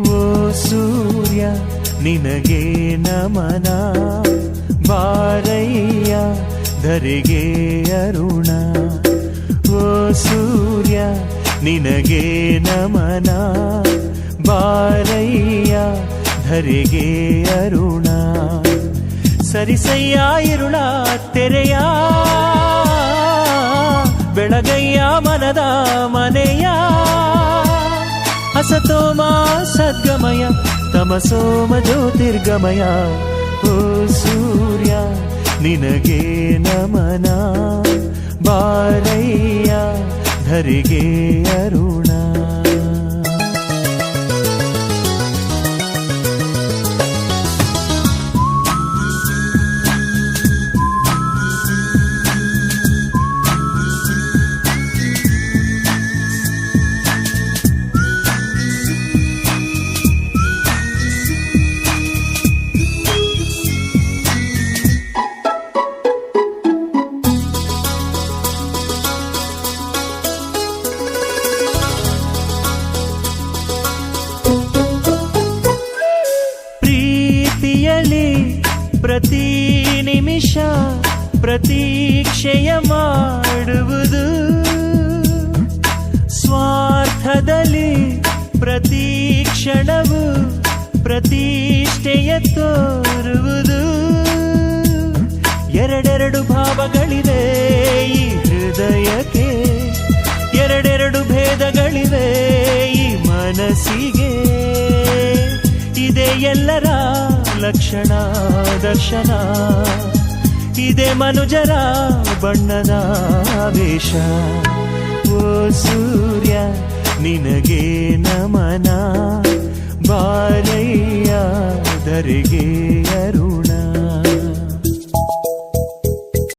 ಓ ಸೂರ್ಯ ನಿನಗೆ ನಮನ, ಬಾರಯ್ಯ ಧರೆಗೆ ಅರುಣ. ಓ ಸೂರ್ಯ ನಿನಗೆ ನಮನ, ಬಾರಯ್ಯ ಧರೆಗೆ ಅರುಣ. ಸರಿಸಯ್ಯ ಇರುಳ ತೆರೆಯ, ಬೆಳಗಯ್ಯ ಮನದ ಮನೆಯ. ಅಸತೋಮ ಸದ್ಗಮಯ, ತಮಸೋಮ ಜ್ಯೋತಿರ್ಗಮಯ. ಓ ಸೂರ್ಯ ನಿನಗೆ ನಮನ, ಬಾರಯ್ಯ ಧರೆಗೆ ಅರುಣ. ಪ್ರತಿ ನಿಮಿಷ ಪ್ರತೀಕ್ಷೆಯ ಮಾಡುವುದು, ಸ್ವಾರ್ಥದಲ್ಲಿ ಪ್ರತಿ ಕ್ಷಣವು ಪ್ರತಿಷ್ಠೆಯ ತೋರುವುದು. ಎರಡೆರಡು ಭಾವಗಳಿವೆ ಈ ಹೃದಯಕ್ಕೆ, ಎರಡೆರಡು ಭೇದಗಳಿವೆ ಈ ಮನಸ್ಸಿಗೆ. ಇದೇ ಎಲ್ಲರ ಲಕ್ಷಣ ದರ್ಶನ, ಇದೇ ಮನುಜರ ಬಣ್ಣದ ವೇಷ. ಓ ಸೂರ್ಯ ನಿನಗೆ ನಮನ, ಬಾರಯ್ಯ ಧರೆಗೆ ಅರುಣ.